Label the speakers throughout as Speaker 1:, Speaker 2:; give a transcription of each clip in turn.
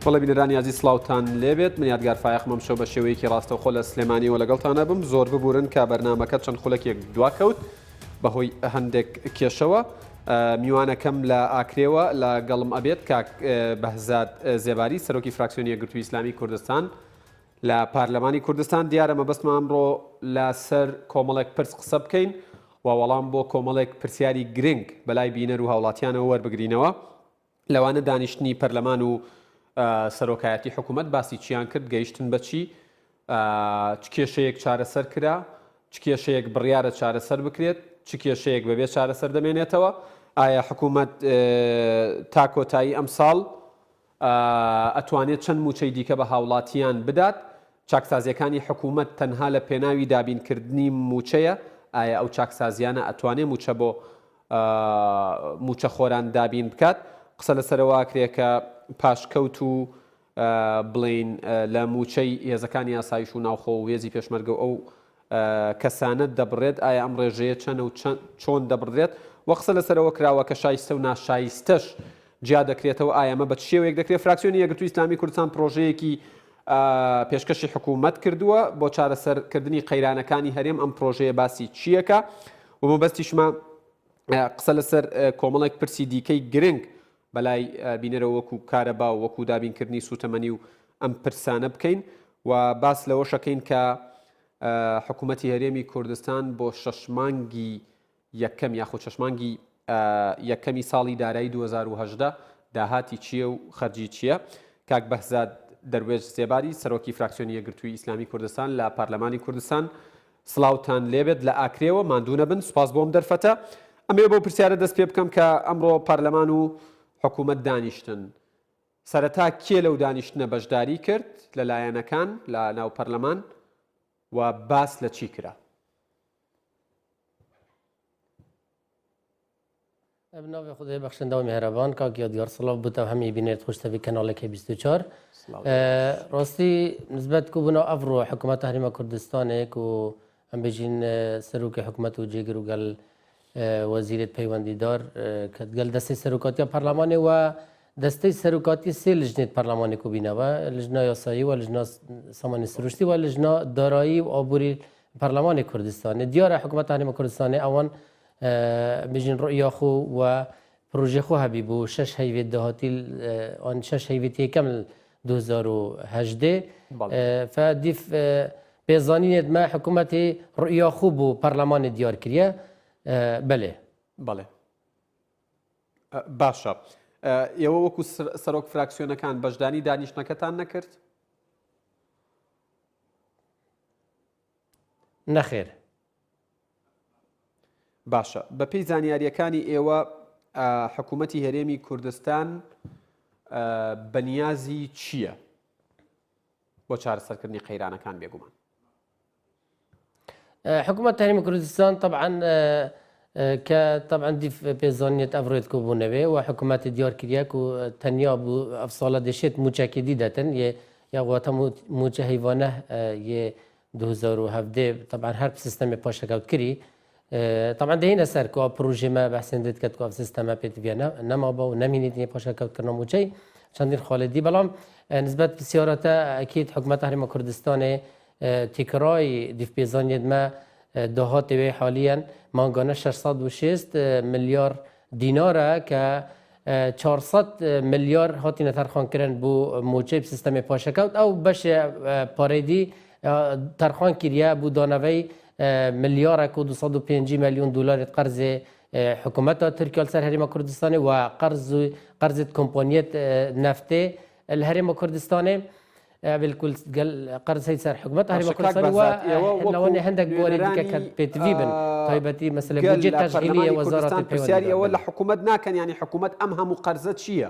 Speaker 1: بەڵێ بینەرانی عزیز سڵاوتان لێبێت من یادگار فایەقمەم شەو بە شێوەیەکی ڕاستەوخۆ لە سلێمانیەوە لەگەڵتانە بم زۆر ببورن کە بەرنامەکە چەند خولەکێک دواکەوت بەهۆی هەندێک کێشەوە میوانەکەم لە ئاکرێوە لە گەڵم ئەبێت کاک بەهزاد زێباری سەرۆکی فراکسیۆنی یەکگرتووی ئیسلامی کوردستان لە پارلەمانی کوردستان دیارە مەبەستمان ئەمڕۆ لەسەر کۆمەڵێک پرس قسە بکەین و وەڵام بۆ کۆمەڵێک پرسیاری گرنگ بەلای بینەر و هاوڵاتیانەوە وەربگرینەوە لەوانە دانیشتنی پەرلەمان و سەرۆکایەتی حکوومەت باسی چیان کرد گەیشتن بەچی چ کێشەیەک چارەسەر کرا چ کێشەیەک بڕیارە چارەسەر بکرێت چ کێشەیەک بەبێ چارەسەر دەمێنێتەوە ئایا حکوومەت تا کۆتایی ئەم ساڵ ئەتوانێت چەند موچەی دیکە بە هاوڵاتیان بدات چاکسازیەکانی حکوومەت تەنها لە پێناوی دابینکردنی موچەیە ئایا ئەو چاکسازیانە ئەتوانێت موچە بۆ موچە خۆران دابین بکات قسە لەسەرەوە کرێکە پاشکەوت و بڵین لە موچەی هێزەکانی ئاسایش و ناوخۆ و هێزی پێشمەرگە ئەو کەسانە دەبڕێت ئایا ئەم ڕێژەیە چەند و چۆن دەبڕێت وە قسە لەسەرەوە کراوە کە شایستە و ناشایستەش جیا دەکرێتەوە ئایامە بە شێوەیەک دەکرێت فراکسیۆنی یەکگرتووی ئیسلامی کوردستان پرۆژەیەکی پێشکەشی حکوومەت کردووە بۆ چارەسەرکردنی قەیرانەکانی هەرێم ئەم پرۆژەیە باسی چیەکە و مەبەستیشمە قسە لەسەر کۆمەڵێک پرسی دیکەی گرنگ بەلای بینەرەوە وەکو کارەبا و وەکو دابینکردنی سوتەمەنی و ئەم پرسانە بکەین و باس لەوە شەکەین کە حکوومەتی هەرێمی کوردستان بۆ شەشمانگی یەکەم یاخود شەشمانگی یەکەمی ساڵی دارایی 2018 داهاتی چییە و خەرجی چییە کاک بەهزاد دەروێژ زێباری سەرۆکی فراکسیۆنی یەکگرتووی ئیسلامی کوردستان لە پارلەمانی کوردستان سڵاوتان لێبێت لە ئاکرێوە ماندوو نەبن سوپاس بۆم دەرفەتە ئەمێ بۆ پرسیارە دەست پێ بکەم کە ئەمڕۆ پارلەمان و حکوومەت دانیشتن سەرەتا کێ لەو دانیشتنە بەشداری کرد لەلایەنەکان لە ناو پەرلەمان و باس لە چی کرا
Speaker 2: بناوی خدای بخشنده و مهربان کاک یادگار سلاف بوده و همه بینید خوشتوی کانال که 24 راستی نسبت کو بنا افرو حکومت تحریم کردستانه کو هم بجین سروک حکومت و جگر و گل وزیرت پیوندی دار که گل دسته سروکاتی پارلمانی و دسته سروکاتی سه لجنه پارلمانی کو بینه و لجنه یاسایی و لجنه سامان سروشتی و لجنه دارایی و آبوری پارلمان کردستان دیار حکومت تحریم کردستان اوان بجین رؤیا خو و پروژه خو حبیبو شش هیویت دهاتی آن شش هیویتی کامل 2018 فدیف بزانین ما حکومت رؤیا خو بو پارلمان دیار کریه بله
Speaker 1: باشە ئێوە وەکو سەرۆک فراکسیۆنەکان بەشدانی دانیشتنەکەتان نەکرد
Speaker 2: نەخێر
Speaker 1: باشە بە پێی زانیاریەکانی ئێوە حکوومەتی هەرێمی کوردستان بەنیازی چییە بۆ چارەسەرکردنی قەیرانەکان بێگومان
Speaker 2: حکومت تحریم کردستان طبعا طبعا دي بيزانية أفريد كوبونوي وحكومات ديار كرياكو تنيا بو أفصالة دشيت موجة جديدة يا غواتا موجة هيفانه ي 2017 طبعا هرب سيستم باشا كاوت كري طبعا ده هنا سر كوا بروجي ما بحسن ديت كات كوا سيستم بيت فيانا نما با ونميني دي باشا كاوت كرنا موجي شاندين خالدي بلام نسبة بسيارته أكيد حكومة تحريم كردستان تكراي دي بيزانية ما دهات وی حاليا مانگانه 606 ملیار دیناره که 400 میلیار هاتین ترخان کردن بو موجب سیستم پاشکوت او بش پاریدی ترخان کریه بو دانوی میلیار کو 205 میلیون دلار قرض حکومت ترکیه سر هرم کردستان و قرض کمپانیت نفت الهرم کردستان بالكل قال قرض هيسار حكومت هرم كردستان ولو عندك بوردك كانت بتفيبن طيبتي مثلا بودجت تشغيليه وزاره
Speaker 1: البيوندي ولا حكومه ناكن يعني حكومه امها مقرزه شيء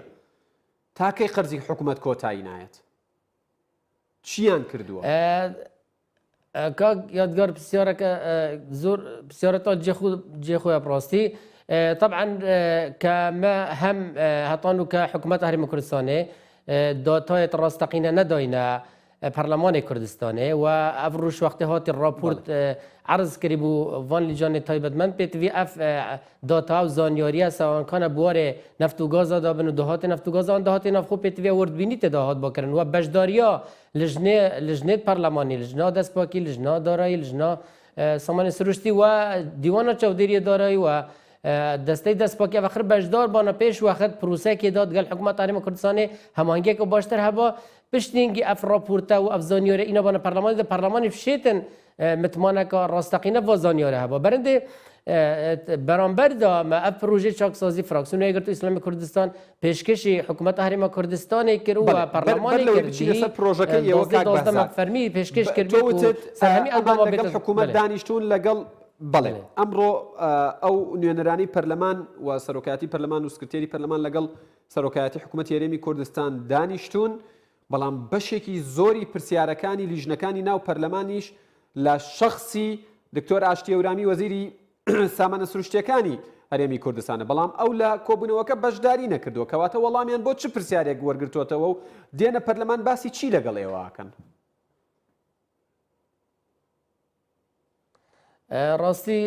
Speaker 1: تاكي قرزي حكومه كوتاي نايت شيان كردوا
Speaker 2: كا يادگار بسيارك زور بسيارات جيخو يا براستي طبعا كما هم هطانو كحكومه هرم كردستان داتای راستقینه نداینا پارلمان کردستانه و افروش وقتی هات راپورت عرض کردی بو وان لیجان تایبەتمەند پێتوی ئەف داتا و زانیاریە ساوانکانە بوارێ نفت و گازا دابن و دهات نفت و گازا آن دهات نفخو پێتوی وردبینی تداهات باکردن و بەشداریا لجنێت پارلمانی لجنا دەستپاکی لجنا دارایی لجنا سامان سروشتی و دیوان چاودێری دارایی و دەستەی دەستپاکی ئەخر بەشدار بانە پێش وەخت پرۆسەیەکی داد گەل حکوومەت هەرێما کوردستانی هەمانگێک و باشتر هەبا پشتینگی ئەف راپورتە و ئەف زانیۆرە ئینە بانە پەرلەمانی دە پەرلەمانی فشێتن متمانەکە ڕاستەقینە بۆ زانیۆرە هەبا بەرەندێ بەرامبەردا مە ئەف پرۆژەی چاکسازی فراکسیۆنە یەکگرتووی ئیسلامی کوردستان پێشکەشی حکوومەت هەرێما کوردستانی کرد و پەرلەمانی کردی فەرمی پێشکەش کردی سەرهەمی ئەنگاما بێتە
Speaker 1: حکوومەت دانیشتوون لەگەڵ بەڵێ ئەمڕۆ ئەو نوێنەرانی پەرلەمان و سەرۆکایەتی پەرلەمان و سکرتێری پەرلەمان لەگەڵ سەرۆکایەتی حکوومەت هەرێمی کوردستان دانیشتوون بەڵام بەشێکی زۆری پرسیارەکانی لیژنەکانی ناو پەرلەمانیش لە شەخصی دکتۆر ئاشتی هەورامی وەزیری سامانە سروشتیەکانی هەرێمی کوردستانە بەڵام ئەو لە کۆبوونەوەکە بەشداری نەکردووە کەواتە وەڵامیان بۆ چ پرسیارێک وەرگرتوۆتەوە و دێنە پەرلەمان باسی چی لەگەڵ ئێوەکەن
Speaker 2: ڕاستی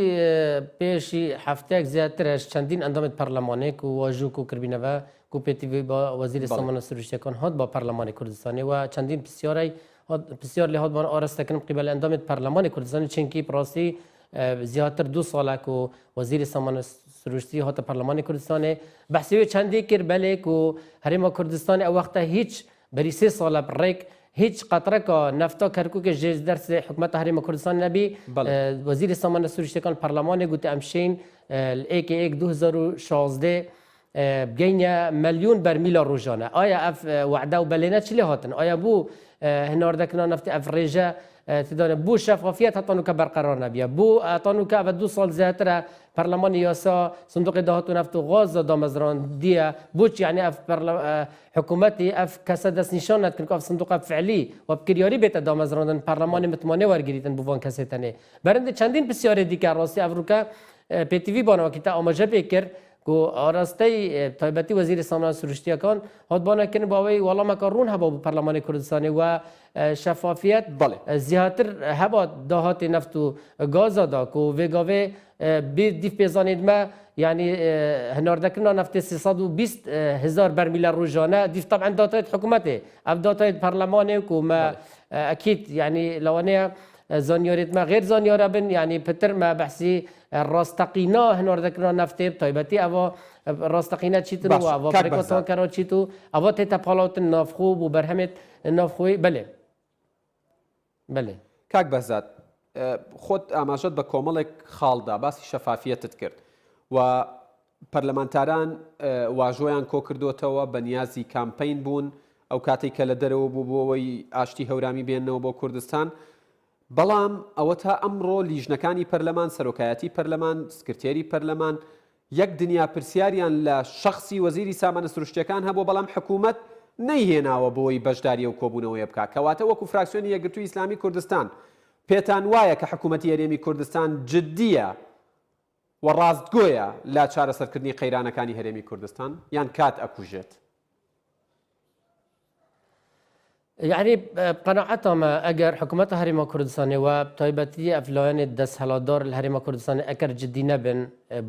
Speaker 2: پێشی هەفتەیەک زیاترش چەندین ئەندامێت پەرلەمانێک و واژووک و کردبینەوە و پێتیڤی بە وەزیری سامانە سروشتیەکان هات بە پەرلەمانی کوردستانی و چەندین پرسیار لێ هات بان ئاراستەکردن قیبەل ئەندامێت پەرلەمانی کوردستانی چونکی ڕاستی زیاتر 2 ساڵێک و وەزیری سامانە سروشتی هاتە پەرلەمانی کوردستانی بەحسیوی چەندێک کرد بەلێک و هەرێما کوردستانی ئەو وەختە هیچ بەری 3 ساڵە ڕێک هیچ قطرەکە نفتا کەرکووکە ژێر دەرسی حکوومەت هەرێما کوردستان نەبی وەزیری سامانە سروشتیەکان پەرلەمانی گوتی ئەمشین ئێک 2016 بگەینە مەلیۆن بەرمیلە ڕۆژانە ئایا ئەف وعدا و بەلێنە چ لێ هاتن ئایا بوو هێناردەکردنا نفتی ئەف ڕێژە تدانە بوو شەفافیەت هەتانوکە بەرقەرار نەبیە بوو ئەتانوکە بە 2 ساڵ زیاترە پەرلەمانی یاسا صندوقی داهات و نفت و غاز دامەزراندیە بۆچی یعنی ئەف حکوومەتی ئەف کەسە دەست نیشان نەکرد ئەف صندوق فعلی و بکریاری بێتە دامەزراندن پەرلەمانی متمانێ وەرگریتن بووان کەسێتەنێ بەرەندە چەندین پرسیارێ دیکە ڕاستی ئەڤروکە پێتیڤی بانەوەکی تا ئاماژە پێ کرد و ئاراستەی تایبەتی وەزیری سامانە سروشتیەکان هاتبانەکردن باوەی وەڵامەکە ڕوون هەبا بۆ پەرلەمانی کوردستانی و شەفافیەت زیاتر هەبا داهاتی نەفت و گازادا و vێگاوێ دیف پێزانێتمە یعنی هەناردەکردنا نەفتی 320,000 بەرمیلە ڕۆژانە دیف طبعا داتایت حکوومەتێ ئەف داتایت پەرلەمانێ و مە ئەکید یعنی لەوانەیە زانیاریتمە غێر زانیارە بن یعنی پتر مە بەحسی ڕاستەقینا هەناردەکردنا نەفتێ تایبەتی ئەوە ڕاستەقینە چیتن و ئەوە پرێکۆتەوەکەرەوە چیت و ئەوە تێتە پاڵاوتن نافخۆ بۆ بەرهەمێت نافخۆی بەلێ
Speaker 1: کاک بەزات خۆت ئاماژەت بە کۆمەڵێک خاڵدا باسی شەفافیەتت کرد و پەرلەمانتاران واژۆیان کۆ کردوتەوە بە نیازی کامپین بوون ئەو کاتێک کە لە دەرەوە بوو بۆەوەی ئاشتی هەورامی بێننەوە بۆ کوردستان بەڵام ئەوە تا ئەمڕۆ لیژنەکانی پەرلەمان سەرۆکایەتی پەرلەمان سکرتێری پەرلەمان یەک دنیا پرسیاریان لە شەخصی وەزیری سامانە سروشتیەکان هەبوو بەڵام حکوومەت نەیهێناوە بۆی بەشداریە و کۆبوونەوەی بکات کەواتە وەکو فراکسیۆنی یەکگرتووی ئیسلامی کوردستان پێتان وایە کە حکوومەتی هەرێمی کوردستان جددیە و ڕاستگۆیە لا چارەسەرکردنی قەیرانەکانی هەرێمی کوردستان یان کات ئەکوژێت
Speaker 2: یعنی قەناعەتەمە ئەگەر حکوومەتە هەرێما کوردستانی و تایبەتی ئەفلایەنێ دەستهەڵاتدار لە هەرێما کوردستانی ئەگەر جددی نەبن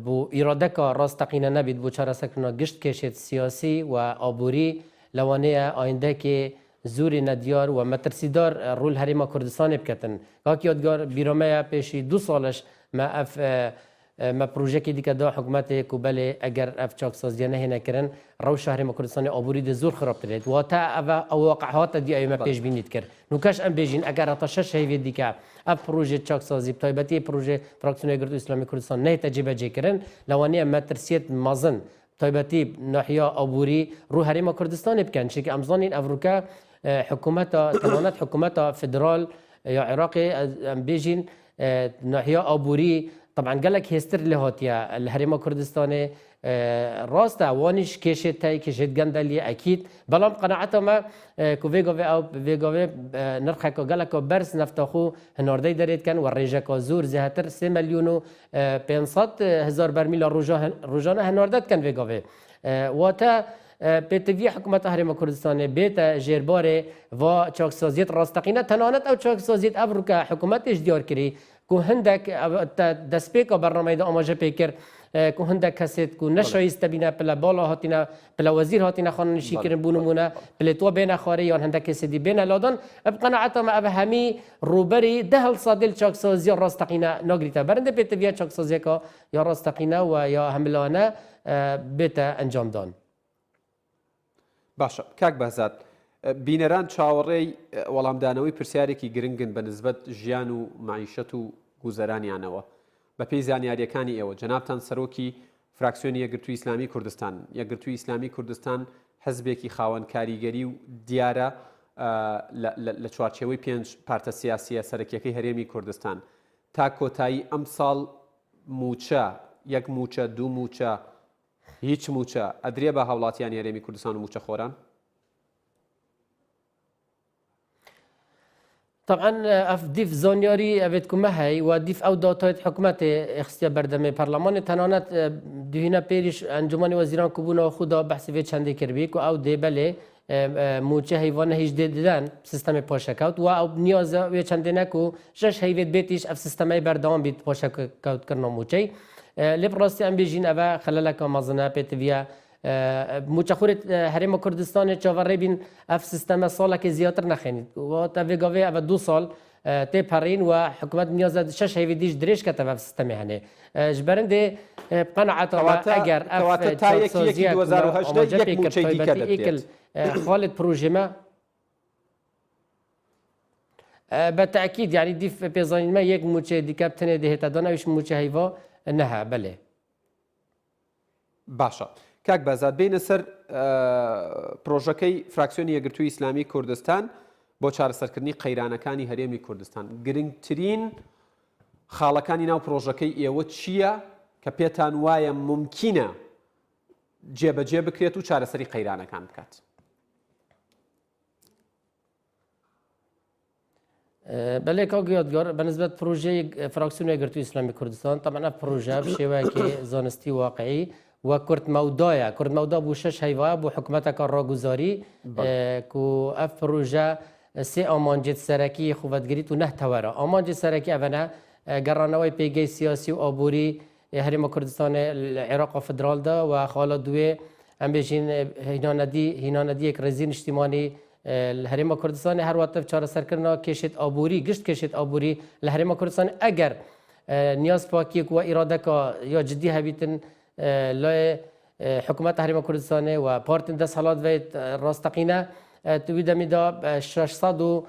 Speaker 2: بۆ ئیرادەکە ڕاستەقینە نەبیت بۆ چارەسەرکردنەوە گشت کێشێت سیاسی و ئابووری لەوانەیە ئایندەکێ زوری نەدیار و مەترسیدار ڕوول هەرێما کوردستانی بکەتن کاکی یادگار بیرۆمەیە پێشی 2 ساڵش مە پروژێکی دیکە دا حکوومەتێک و بەلێ ئەگەر ئەف چاکسازیە نەهێنەکردن ڕەوشە هەرێما کوردستانی ئابووری دە زۆر خراپترێت واتە ئەو واقعهاتە دیایمە پێشبینیت کرد نوکەش ئەم بێژین ئەگەر هەتا 6 هەیوێت دیکە ئەف پروژێ چاکسازی تایبەتی پروژێ فراکسیۆنی یەکگرتووی ئیسلامی کوردستان نەهێتە جێبەجێکردن لەوانەیە مەترسیەت مەزن تایبەتی ناحیا ئابووری ڕوو هەرێما کوردستانی بکەن چونکە ئەمزانین ئەڤروکە حکوومەتە تەنانەت حکوومەتە فدرال یا عێراقی ئەم بێژین ناحیا ئابووری طبعا گەلک هێستر لە هاتیە لە هەرێما کوردستانی ڕاستە وانیش کێشێت تای کێشێت گەندەلی ئەکیت بەڵام قەناعەتەمە کو vێگاوێ نرخەکە گەلەکە بەرز نەفتەخۆ هەناردەی دەرێتکەن و ڕێژەکە زۆر زیاتر 3,500,000 بەرمیلە ڕۆژانە هەناردەتکەن vێگاوێ واتە پێتەوی حکوومەتە هەرێمە کوردستانê بێتە ژێربارê va çaksaziyet rastaqîne tenanet ew çaksaziyet ev rûka hikûmetê diyar kirî ku hindek destpêka bernameyê de amaje pê kir ku hindek kesêt ku neşayîste bîne pila bala hatîne pila wezîr hatîne xananîşî kirin bû nimûne pilê to bêne xwarê yan hindek kesê dî bêne ladan ev qenaeta me ev hemî rûberî dehel sadê çaksaziya rastaqîne nagrîte berinde pêteviya çaksaziyeka ya rastaqîne we ya hemilane bête encamdan.
Speaker 1: باشە کاک بەهزاد بینەران چاوەڕێی وەڵامدانەوەی پرسیارێکی گرنگن بە نسبەت ژیان و معیشەت و گوزەرانیانەوە بە پێی زانیاریەکانی ئێوە جەنابتان سەرۆکی فراکسیۆنی یەکگرتووی ئیسلامی کوردستان یەکگرتووی ئیسلامی کوردستان حزبێکی خاوەن کاریگەری و دیارە لە چوارچێوەی 5 پارتە سیاسیە سەرەکیەکەی هەرێمی کوردستان تا کۆتایی ئەم ساڵ موچە یەک موچە دوو موچە هیچ موچە ئەدرێ بە هاوڵاتیانی هەرێمی کوردستان و موچە خۆران
Speaker 2: طبعا اف ديف زونياري افيتكم هاي وديف او داتايت حكومت اخستيا بردمي برلمان تنانت دهينا بيريش انجمن وزيران كوبونا خدا بحث في چندي كربيك او دي بله موچه حیوان هیچ دیدن سیستم پاشکاوت و او نیاز و چندینکو شش حیوان بیتیش اف سیستم بردام بیت پاشکاوت کردن موچه لبراستی ام بیجین اوا خلالک مازنه پتویا موچه خورت هرم کردستان چاوره بین اف سیستم ساله که زیاتر نخینید و تا وگاوی اوا 2 سال تی پرین و حکومت نیاز شش حیوان دیش دریش کتاب اف سیستم هنه جبرنده قناعت اگر اف
Speaker 1: تاکسازی 2008 یک موچه دیگر
Speaker 2: خالد بروژه ما بالتأكيد يعني ديف بيزانين ما يك موچه ديكاب تنه دهتا دانا ويش موچه هيوا نها بله
Speaker 1: باشا كاك بازاد بين سر پروژەکەی فراکسیۆنی یەکگرتووی ئیسلامی کوردستان بۆ چارەسەرکردنی قەیرانەکانی هەرێمی کوردستان گرنگترین خاڵەکانی ناو پرۆژەکەی ئێوە چییە کە پێتان وایە ممکنە جێبەجێ بکرێت و چارەسەری قەیرانەکان بکات
Speaker 2: بله که یادگار به نسبت پروژه فراکسیون یەکگرتووی ئیسلامی کوردستان طبعا پروژه بشێوەیەکی زانستی واقعی و کرد مودا بو 6 هیوا بو حکومت کار راگذاری کو اف پروژه سه آمانجت سرکی خوبتگیری تو نه توره آمانجت سرکی اونا گرانوی پیگی سیاسی و آبوری هرم کردستان العراق فدرال دا و خالا دوی ام بیشین هیناندی یک رزین اجتماعی الهرم کردستان هر وقت چهار سر کردن کشت آبوری گشت کشت آبوری الهرم کردستان اگر نیاز پاکی و اراده کا یا جدی هبیتن لای حکومت هرم کردستان و پارتن دست حالات و راستقینه توی دمیدا 600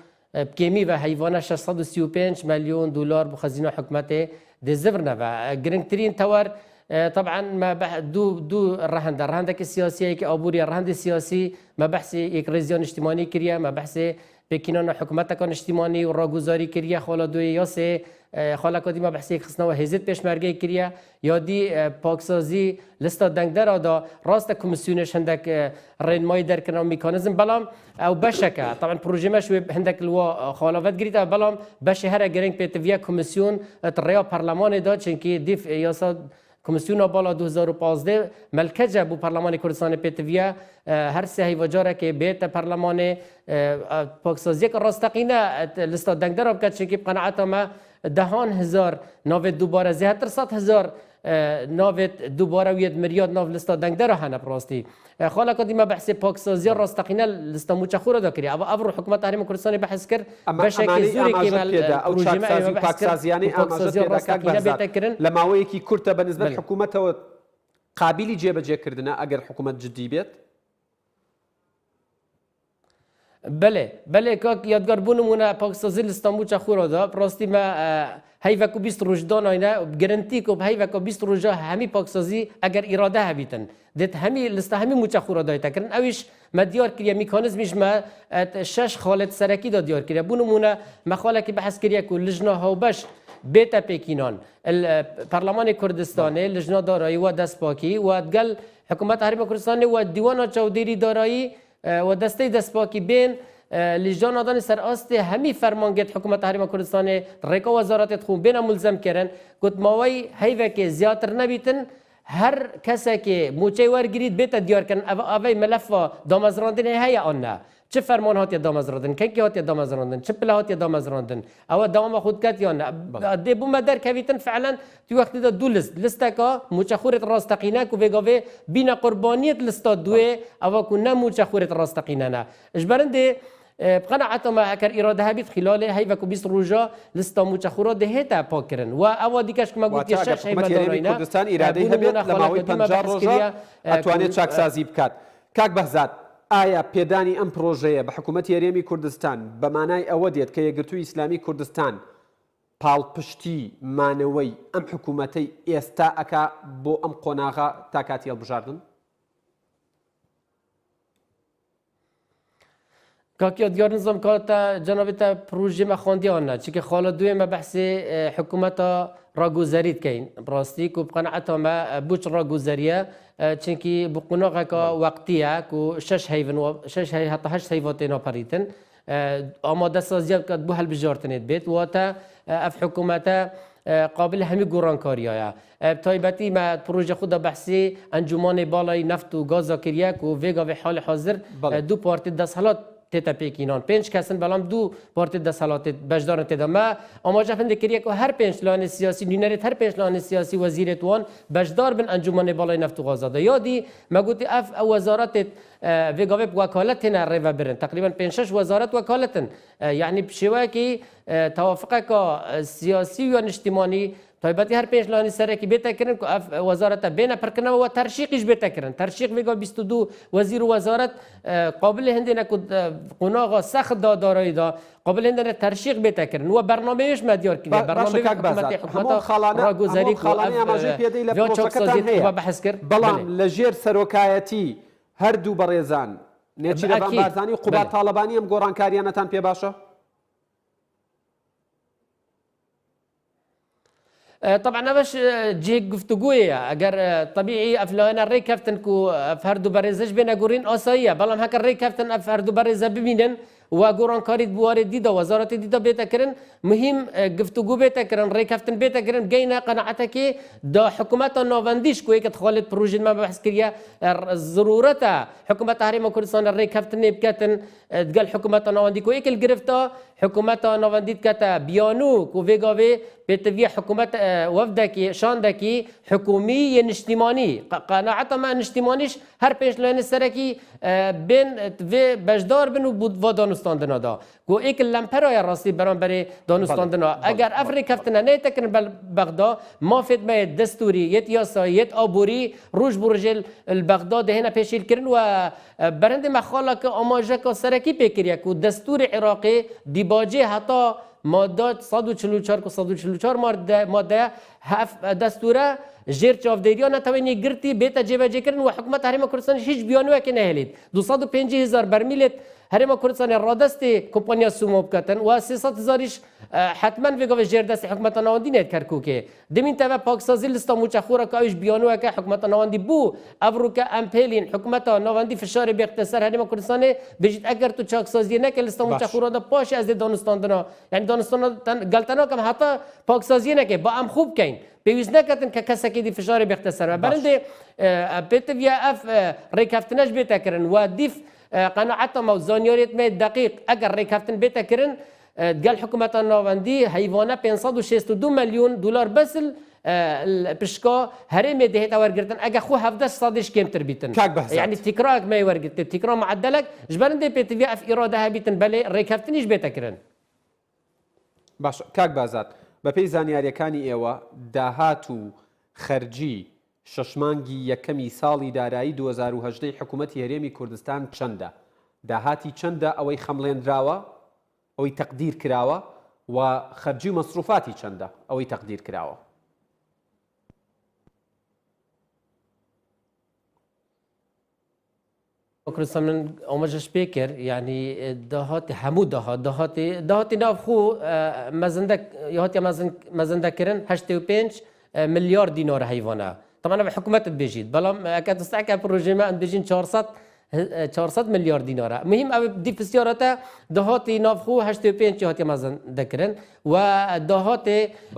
Speaker 2: کمی و حیوانه 635 میلیون دلار بخزینه حکومت دزبرنا و گرنگترین تور طبعا ما دو الرهند السياسيه كابوري الرهند السياسي ما بحث یک رزيون اجتماعي كريا ما بحث بكينان حكومتك اجتماعي وراغوزاري كريا خالا دوی ياسه خالا کدی ما بحث خصنا و هزت پشمرگی کریا یا دی پاکسازی لستا دنگدر دا راست کمیسیونش هندک رنمای در کنار میکانیزم بلام او بشکه طبعا پروژه مش هندک لوا خالافت گریتا بلام بشه هر گرنگ پتویا کمیسیون تریا پارلمان دا چنکی دیف یاسا کمیسیون بالا 2015 ملکجه بو پارلمان کردستان پتویا هر سه هیواجاره که بیت پارلمان پاکسازی که راستقینه لستا دنگدر بکد چنکی قناعت ما دهان هزار ناوت دوباره زیاتر 100,000 ناوت دوباره وید میلیارد ناو لستا دنگدر هنه پراستی خاله کدی ما بحث پاکسازی راستقینه لستا موچه خورا دا کری اما ابر حکومت هرم کردستان بحث کرد بشکل زوری که پروژه ما
Speaker 1: پاکسازیانی پاکسازی راستقینه بتکرن لماوی کی کرد به نسبت حکومت و قابلی جێبەجێ کردنه اگر حکومت جدی بیت
Speaker 2: بله که یادگار بونمونه پاکسازی لستانبول چه خورا دا پراستی ما هیوا کو 20 روز دان اینا گارانتی کو هیوا کو 20 روز همی پاکسازی اگر اراده هبیتن دت همی لستا همی موچه خورا دای تکرن اویش ما دیار کریا میکانیزمش ما 6 خالد سرکی دا دیار کریا بونمونه مخاله که بحث کریا کو لجنه ها باش بیت پکینان پارلمان کردستان لجنه دارایی و دست پاکی و دگل حکومت هرم کردستان و دیوان چودری دارایی و دسته دست پاکی بین لجان آدان سر آست همی فرمانگت حکومت هرم کردستان رکا وزارت خون بین ملزم کردن گفت ماوی هیوه که زیاتر نبیتن هر کسی که موچه ورگرید بیت دیار کن اوی ملف دامزراندن هیا آنها چه فرمان هاتی دامزراندن کی هاتی دامزراندن چه پله هاتی دامزراندن او دوام خود کات یا نه دی بوم در کویتن فعلا تو وقت دا دو لستکا موچه خورت راستقینه کو وگاوی بین قربانیت لستا دوه او کو نه موچه خورت راستقینه نه اجبرنده بقناعته ما اگر اراده بيت خلال هي وكو 20 روجا لستا موچخورا دهتا پاکرن و او دیگه که ما گوتی شش هی مدارينا
Speaker 1: كردستان اراده هبت لماوي 50 روجا اتوانيت چاکسازی بکات کاک بهزاد ئایا پێدانی ئەم پرۆژەیە بە حکوومەت هەرێمی کوردستان بە مانای ئەوە دێت کە یەکگرتووی ئیسلامی کوردستان پاڵپشتی مانەوەی ئەم حکوومەتەی ئێستا ئەکا بۆ ئەم قۆناغا تا کاتی هەڵبژاردن؟
Speaker 2: كاكيا ديار نظام كاتا جنابتا بروجي ما خوانديانا چيكي خالا دوي ما بحثي حكومتا راگوزاريت كاين براستي كو بقناعتا ما بوش راگوزاريا چنكي بقناغا كا وقتيا كو شش هي حتى 8 هيفاتينا بريتن اما دسازيا كد بو هل بجارتنيت بيت واتا اف حكومتا قابل همي گوران کاریا تایبتی ما پروژه خود بحثی انجمن بالای نفت و گاز کریا کو ویگا به حال حاضر دو پارتی دسالات تتا پیکینان 5 کسن بلام دو پارتی دسالات بجدار تدا ما اما جفند کریا کو هر 5 لان سیاسی نینریت هر 5 لان سیاسی وزیرت وان بجدار بن انجمن بالای نفت و گاز دا یادی ما گوتی اف وزارت ویگاوی وکالتنا ریو برن تقریبا 5 وزارت وکالتن یعنی بشواکی توافق سیاسی و اجتماعی تایبتی هر 5 لانی سره کی بیت کردن که وزارت بین پرکنه و ترشیقش بیت کردن ترشیق میگه 22 وزیر وزارت قابل هندینه که قناغ سخت دارایی دا قابل هندینه ترشیق بیت کردن و برنامهش مدیار کردن برنامه حکومت راگوزاری کو و چاکسازی و بحث کرد
Speaker 1: بلام لجیر سروکایتی هر دو برزان نچی روان بارزانی و قوبات طالبانی هم گۆڕانکاریانەتان پێ باشە؟
Speaker 2: طبعا باش جيك گفتگوية اگر طبيعي افلانا ري كافتن كو فردو برزج بين قورين اسايا بلام هكا ري كافتن فردو برزه ببينن وقوران كاريد بوارد ديدا وزارة ديدا بيتا كرن مهم گفتگو بيتا كرن ري كافتن بيتا كرن جينا قناعتك دا حكومات نوفانديش كو هيك دخلت بروجين ما بحث كريا ضرورتها حكومة هرم كردستان الري كافتن بكاتن تقال حكومة نوفاندي كو هيك الجرفتا حكومة نوفانديت كاتا بيانو كو فيغافي بتبيع حكومة وفدك شاندكي حكومي اجتماعي قناعتها ما اجتماعيش هر بيش لين السركي بين في بجدار بن ودانستاندنا دا كو ايك اللامبرا يا راسي برانبري دانستاندنا اگر افريقيا فتنا نيتكن بغداد ما فيت ما دستوري يت ياسا يت ابوري روج برجل البغداد هنا بيشيل كرن و برند مخالك اماجك سركي بكريا كو دستور عراقي ديباجي حتى مادات 144 و 144 ماده دستوره جير چاوديريا نتواني گرتي بيتا جيبه كرن و حكومت هرم كردستان هیچ بیانوه که نهلید 250,000 برمیل هرم كردستان رادست كومپانيا سومو بكتن و 300,000 حتما في جير دست حكومت نواندي نت كركوكي دمين تبع باكسازي لستا مچخوره که ایش بیانوه که حكومت نواندي بو ابروكا امبيلين حكومت نواندي فشار باختصار هرم كردستان بجيت اگر تو چاكسازي نه که لستا مچخوره دا باش از دانستاندنا يعني دانستان غلطنا كم حتى باكسازي نه که با ام خوب کین پیوز نکردن که کسی که دی فشار باختصار برنده بتویا اف ریکافتنش بیت کرن و دیف قناعت ما زانیاریت می دقیق اگر ریکافتن بیت کرن قال حکومت نواندی حیوانه 562 میلیون دلار بس البشكا هرمي دهيت ورقتن اجا خو 17 صادش كمتر بيتن يعني تكراك ما يورقت تكرا معدلك جبرن دي بيتي اف اراده بيتن بلي ريكافتنيش بيتكرن
Speaker 1: باش كاك بازات بەپێی زانیاریەکانی ئێوە داهات و خەرجی شەشمانگی یەکەمی ساڵی دارایی 2018 حکوومەتی هەرێمی کوردستان چەندە؟ داهاتی چەندە ئەوەی خەمڵێنراوە ئەوەی تەقدیر کراوە و خەرجی و مەسروفاتی چەندە ئەوەی تەقدیر کراوە؟
Speaker 2: كردستان من أمجش بيكر يعني دهات همو دهات نافخو مزندك يهات مزندك كرن 85 مليار دينار حيوانه طبعا بحكومة بيجيد بلام أكاد تستعك بروجي ما بيجين 400 مليار دينار مهم أبي بدي في السيارة دهات نافخو 85 يهات مزندك كرن ودهات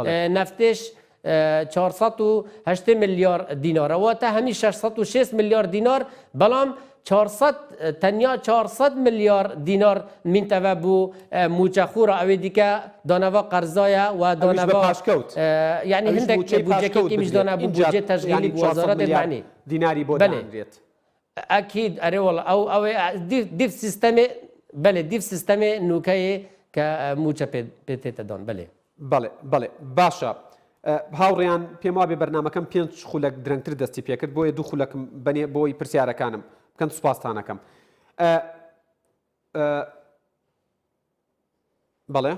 Speaker 2: نفتش 408 مليار دينار واتا همي 606 مليار دينار بلام 400 مليار دينار من تبابو موجخورا او ديكا دانوا قرضايا و دانوا يعني هندك بودجه مش دانوا بودجه تشغيلي بوزارات المعني
Speaker 1: ديناري بودان
Speaker 2: اكيد اري والله او ديف سيستم بله ديف سيستم نوكاي كموجه بيتيتا دون
Speaker 1: بله باشا هاوڕێیان پێم وابێ بەرنامەکەم 5 خولەک درەنگتر دەستی پێکرد بۆیە 2 خولەکم بەنێ بۆی پرسیارەکانم بکەن سوپاسانەکەم بەڵێ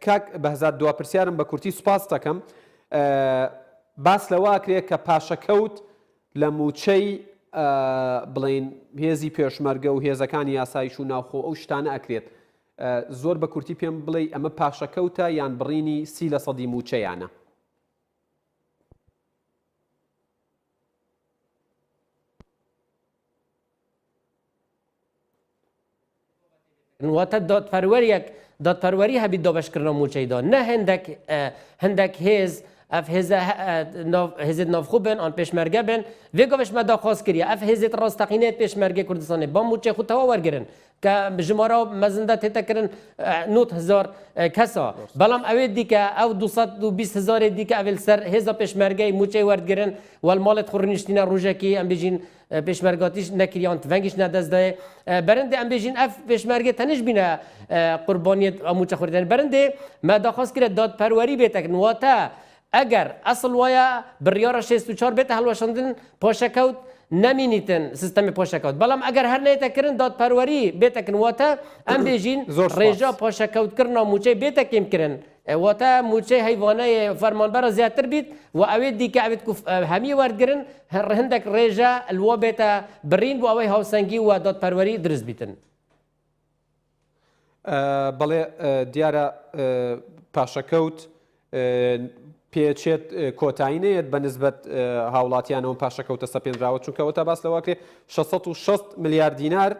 Speaker 1: کاک بەهزاد دوا پرسیارم بە کورتی سوپاس دەکەم باس لەواکرێت کە پاشەکەوت لە موچەی بڵێن هێزی پێشمەرگە و هێزەکانی یاسایش و ناوخۆ ئەو شتانە ئەکرێت زۆر بە کورتی پێم بڵێ ئەمە پاشەکەوتە یان بڕینی 30% موچەیانە
Speaker 2: واتە دادپەروەری هەبی دۆبەشکردنەوە موچەیدا نە هەندێک هێز اف هزید نافخو بن آن پێشمەرگە بن وێ گۆڤش مە داخواست کردیە اف هزید ڕاستەقینەیە پێشمەرگەی کوردستانی با موچەی خۆ تەواو وەرگرن کە ژمارە مەزندا تێتەکردن 90,000 کەسە بەڵام ئەوێ دیکە ئەو 220,000 دیکە ئەوێ سەر هێزە پێشمەرگەی موچەی وەرگرن وەلماڵێت خوڕنیشتینە ڕۆژێکی ئەم بێژین پێشمەرگاتیش نەکریان تڤەنگیش نەدەستدایێ بەرندێ ئەم بێژین ئەف پێشمەرگێ تەنیش بینە قوربانیەت موچە خوردن بەرندێ مە داخواست کرد دادپەروەری بێتەکردن واتە ئەگەر ئەسڵ وایە بڕیارە 64 بێتە هەڵوەشاندن پۆشەکەوت نەمینیتن سیستەمی پۆشەکەوت بەڵام ئەگەر هەر نێتەکردن دادپەروەری بێتەکردن واتە ئەم بێژین ڕێژە پۆشەکەوتکردنەوە موچەی بێتەکێمکردن واتە موچەی هەیوانەیە فەرمانبەرە زیاتر بیت و ئەوێ دیکە ئەوێت هەمی وەرگرن هەندێک ڕێژە لوە بێتە برین بۆ ئەوەی هاوسەنگی و دادپەروەری دروست بیتن
Speaker 1: بەڵێ دیارە پاشەکەوت پێچێت کۆتایینەیەت بە نسبەت هاوڵاتیانەوە پاشەکەوتە سەپێنراوە چونکەوە باس لەواکرێ 660 ملیار دینار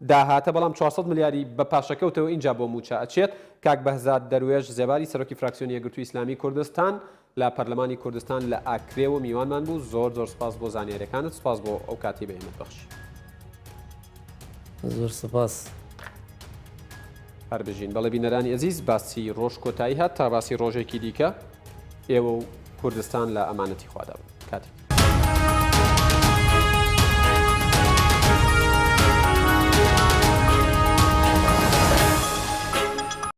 Speaker 1: داهاتە بەڵام 400 ملیاری بە پاشەکەوتەوە اینجا بۆ موچە ئەچێت کاک بەهزاد دەروێژ زێباری سەرۆکی فراکسیۆنی یەکگرتووی ئیسلامی کوردستان لە پەرلەمانی کوردستان لە ئاکرێوە میوانمان بوو زۆر سپاس بۆ زانیاریەکانت سپاس بۆ ئەو کاتی بە ئێمە بەخش
Speaker 2: زۆر سپاس
Speaker 1: هەر بژین بەڵێ بینەرانی ئەزیز باسی ڕۆژ کۆتایی هات تا باسی ڕۆژێکی دیکە ئێوە و کوردستان لە ئەمانەتی خوادا بن کاتێک